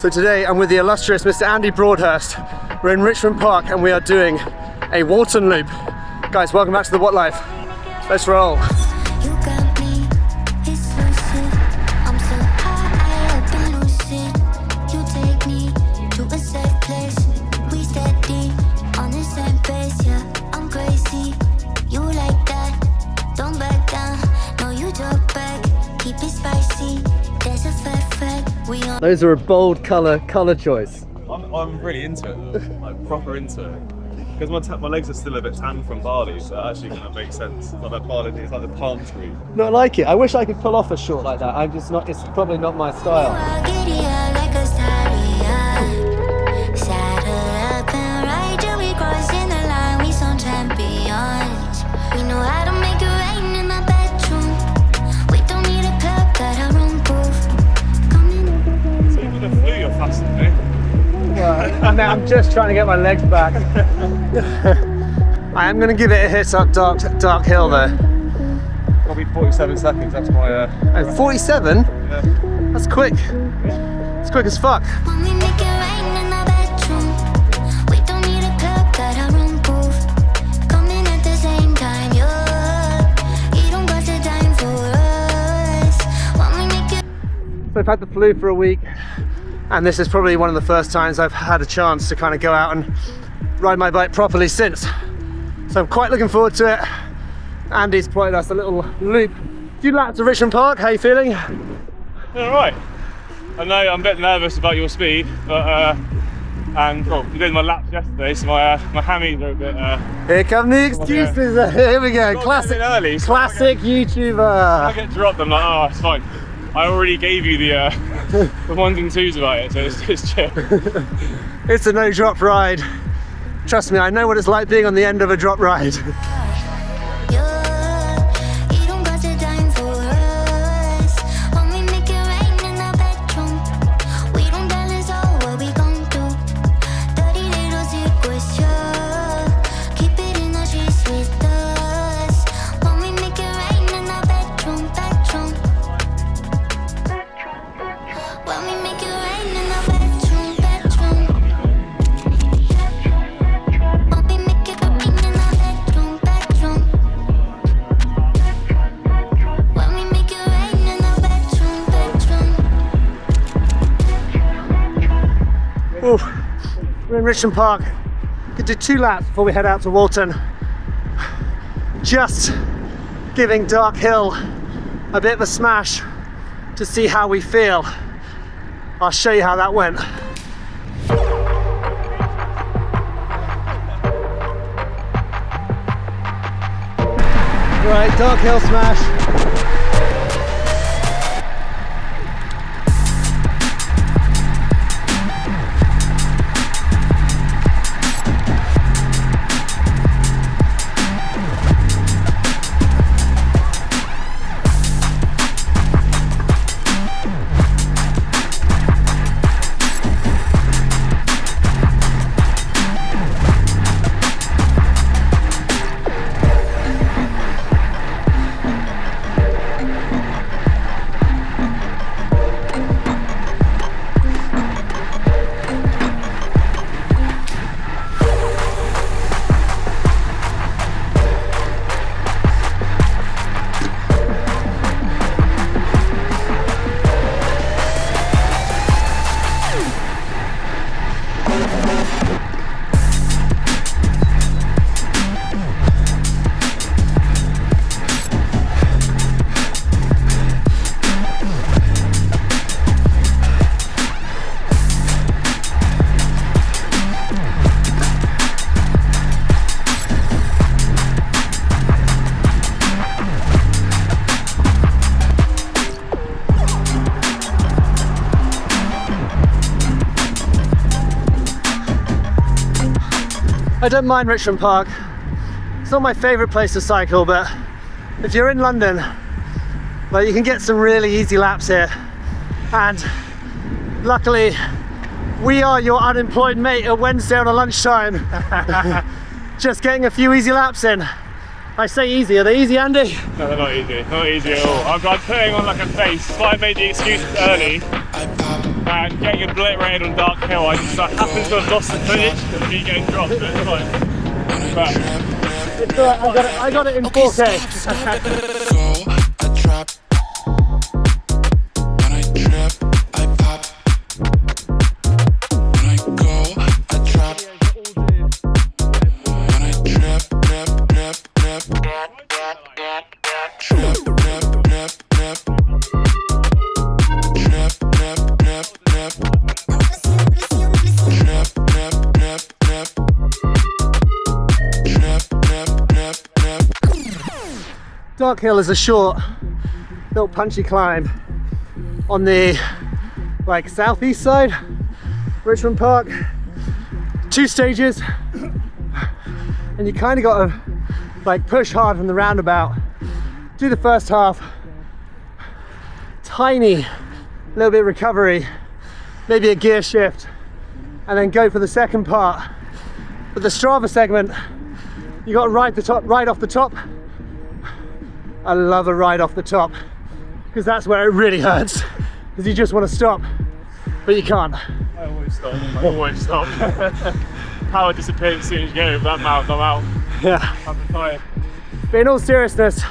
So today I'm with the illustrious Mr. Andy Broadhurst. We're in Richmond Park and we are doing a Walton loop. Guys, welcome back to the What Life. Let's roll. Those are a bold colour choice. I'm really into it, like proper into it. Because my legs are still a bit tan from barley, so that actually kind of makes sense. It's like that barley, it's like the palm tree. Not like it. I wish I could pull off a short like that. I'm just not. It's probably not my style. I'm just trying to get my legs back. I am going to give it a hit up dark hill though. Probably 47 seconds, that's my... And 47? Yeah. That's quick. It's quick as fuck. So I've had the flu for a week. And this is probably one of the first times I've had a chance to kind of go out and ride my bike properly since. So I'm quite looking forward to it. Andy's provided us a little loop. A few laps of Richmond Park, how are you feeling? All right. I know I'm a bit nervous about your speed, but you did my laps yesterday, so my hammies are a bit... Here come the excuses. Yeah. Here we go. Classic YouTuber. I get dropped, I'm like, oh, it's fine. I already gave you the ones and twos about it, so it's chill. It's a no drop ride. Trust me, I know what it's like being on the end of a drop ride. Oof. We're in Richmond Park. Could do 2 laps before we head out to Walton. Just giving Dark Hill a bit of a smash to see how we feel. I'll show you how that went. Right, Dark Hill smash. I don't mind Richmond Park. It's not my favourite place to cycle, but if you're in London, well, you can get some really easy laps here. And luckily, we are your unemployed mate at Wednesday on a lunchtime. Just getting a few easy laps in. I say easy, are they easy, Andy? No, they're not easy at all. I'm putting on like a face. That's why I made the excuses early. and getting obliterated on dark hill. I just happened to have lost the footage of me getting dropped, but it's fine. But It's alright, I got it in 4K. Dark Hill is a short, little punchy climb on the like southeast side, Richmond Park. 2 stages, and you kind of got to like push hard from the roundabout. Do the first half, tiny little bit of recovery, maybe a gear shift, and then go for the second part. But the Strava segment, you got to ride off the top. I love a ride off the top because that's where it really hurts, because you just want to stop but you can't. I always stop. I always stop. Power disappears as soon as you go. If that mount, I'm out. Yeah. I'm tired. But in all seriousness,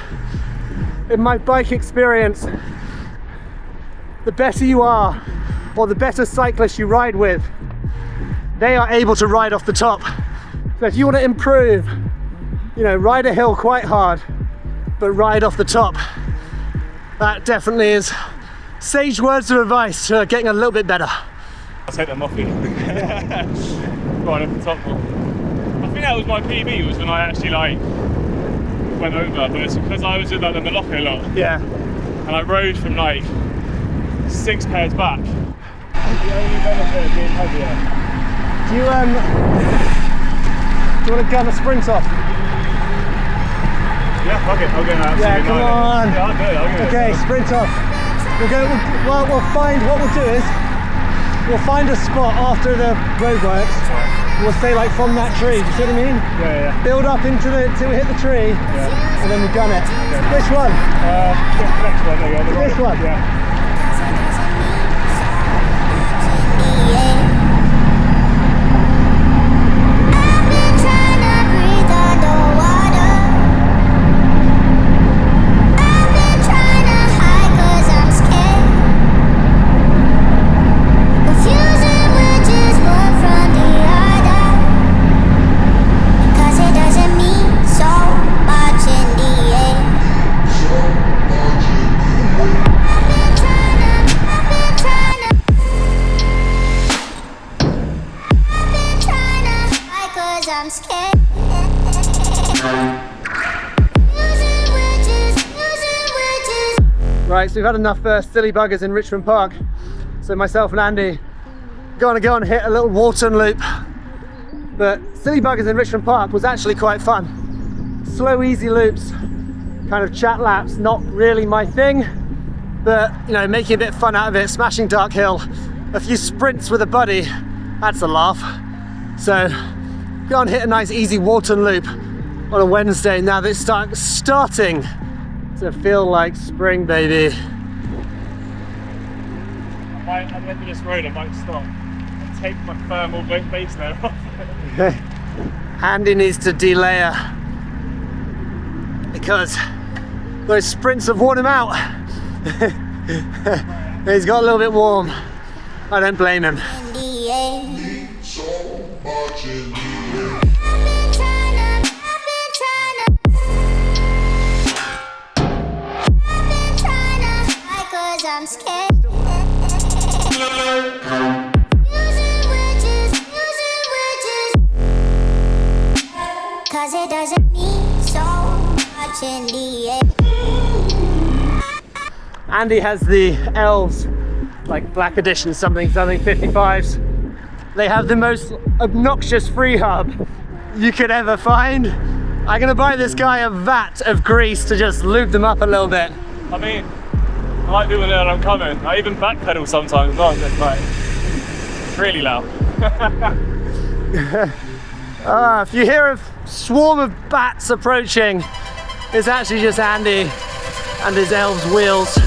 in my bike experience, the better you are, or the better cyclists you ride with, they are able to ride off the top. So if you want to improve, you know, ride a hill quite hard, but ride off the top. That definitely is sage words of advice to getting a little bit better. I'll take them off you. Right off the top one. I think that was my PB, was when I actually like went over, but it's because I was in like the Malacca a lot. Yeah. And I rode from like 6 pairs back. The only benefit of being heavier. Do you want to gun a sprint off? Yeah, fuck it, I'll get that. Yeah, come on. Yeah, I'll do it, I'll do it. Okay, sprint off. We'll find, what we'll do is, we'll find a spot after the roadworks. We'll say like from that tree, do you see what I mean? Yeah, yeah. Build up into till we hit the tree, Yeah. and then we gun it. Yeah. Which one? The next one, there you go. This one? Yeah. Right, so we've had enough silly buggers in Richmond Park. So myself and Andy going to go and hit a little Walton loop. But silly buggers in Richmond Park was actually quite fun. Slow, easy loops, kind of chat laps, not really my thing, but you know, making a bit of fun out of it, smashing Dark Hill, a few sprints with a buddy, that's a laugh. So go and hit a nice easy Walton loop on a Wednesday now that it's starting to feel like spring, baby. At the end of this road, I might stop and take my thermal base layer off. Andy needs to delayer because those sprints have worn him out. He's got a little bit warm. I don't blame him. I'm scared. Cause it doesn't mean so much in the end. Andy has the Elves, like Black Edition something 55s. They have the most obnoxious free hub you could ever find. I'm gonna buy this guy a vat of grease to just lube them up a little bit. I mean, I like doing it when I'm coming. I even backpedal sometimes, not just like, it's really loud. If you hear a swarm of bats approaching, it's actually just Andy and his Elves wheels.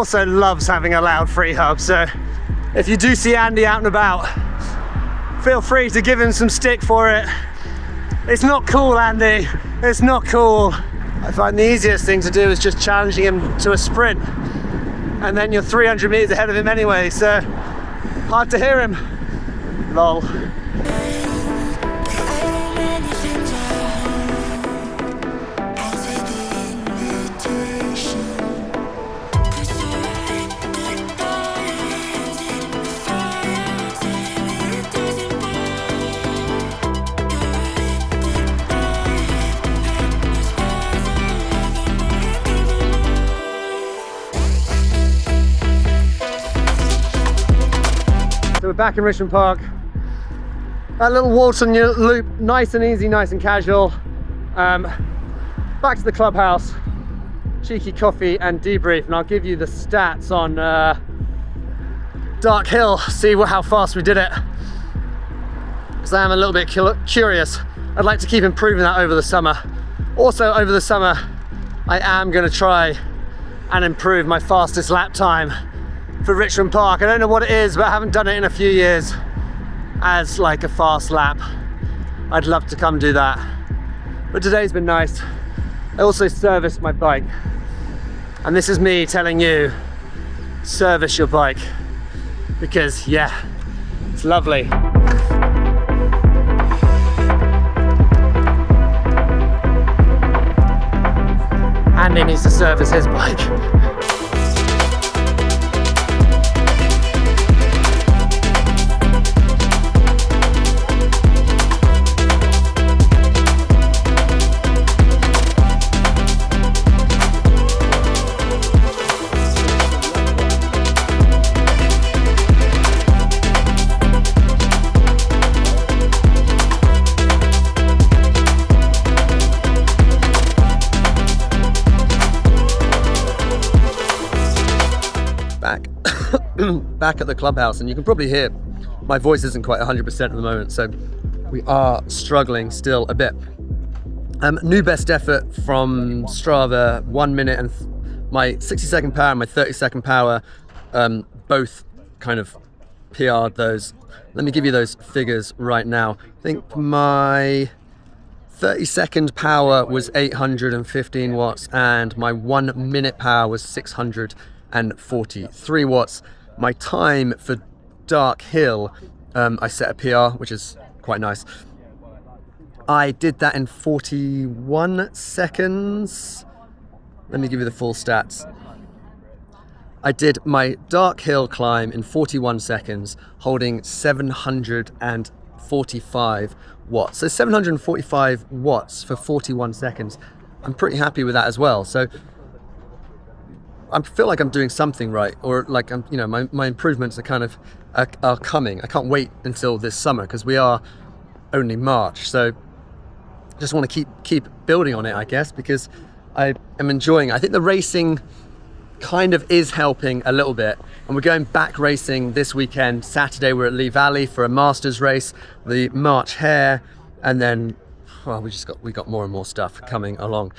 also loves having a loud free hub. So if you do see Andy out and about, feel free to give him some stick for it. It's not cool, Andy. It's not cool. I find the easiest thing to do is just challenging him to a sprint, and then you're 300 meters ahead of him anyway, so hard to hear him. Lol. So we're back in Richmond Park. That little Walton loop, nice and easy, nice and casual. Back to the clubhouse, cheeky coffee and debrief, and I'll give you the stats on Dark Hill, see how fast we did it. Because I am a little bit curious. I'd like to keep improving that over the summer. Also over the summer, I am going to try and improve my fastest lap time for Richmond Park. I don't know what it is, but I haven't done it in a few years as like a fast lap. I'd love to come do that. But today's been nice. I also serviced my bike. And this is me telling you, service your bike. Because yeah, it's lovely. Andy needs to service his bike. Back at the clubhouse, and you can probably hear my voice isn't quite 100% at the moment, so we are struggling still a bit. New best effort from Strava, 1 minute, and my 60-second power and my 30-second power both kind of PR'd those. Let me give you those figures right now. I think my 30-second power was 815 watts and my 1 minute power was 643 watts. My time for Dark Hill, I set a PR, which is quite nice. I did that in 41 seconds. Let me give you the full stats. I did my Dark Hill climb in 41 seconds, holding 745 watts. So 745 watts for 41 seconds. I'm pretty happy with that as well. So I feel like I'm doing something right, or like I'm, you know, my improvements are kind of are coming. I can't wait until this summer because we are only March. So just want to keep building on it, I guess, because I am enjoying it. I think the racing kind of is helping a little bit, and we're going back racing this weekend. Saturday we're at Lee Valley for a Masters race, the March Hare, and then we got more and more stuff coming along.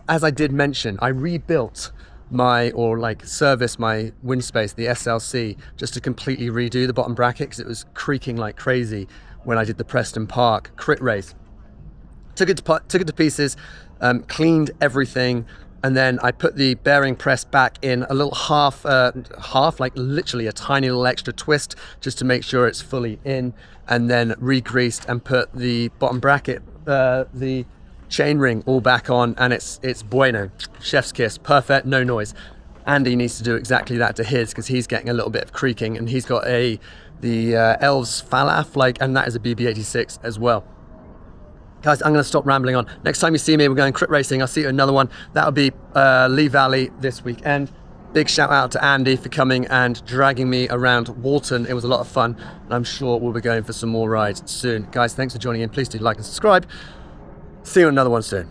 As I did mention, I rebuilt service my wind space, the SLC, just to completely redo the bottom bracket because it was creaking like crazy when I did the Preston Park crit race. Took it to pieces, cleaned everything, and then I put the bearing press back in a little half, like literally a tiny little extra twist just to make sure it's fully in, and then re-greased and put the bottom bracket, the chain ring all back on, and it's bueno, chef's kiss, perfect, no noise. Andy needs to do exactly that to his because he's getting a little bit of creaking, and he's got the Elves Falaf, and that is a BB86 as well. Guys, I'm going to stop rambling on. Next time you see me, we're going crit racing. I'll see you at another one. That'll be Lee Valley this weekend. Big shout out to Andy for coming and dragging me around Walton. It was a lot of fun, and I'm sure we'll be going for some more rides soon. Guys, thanks for joining in. Please do like and subscribe. See you on another one soon.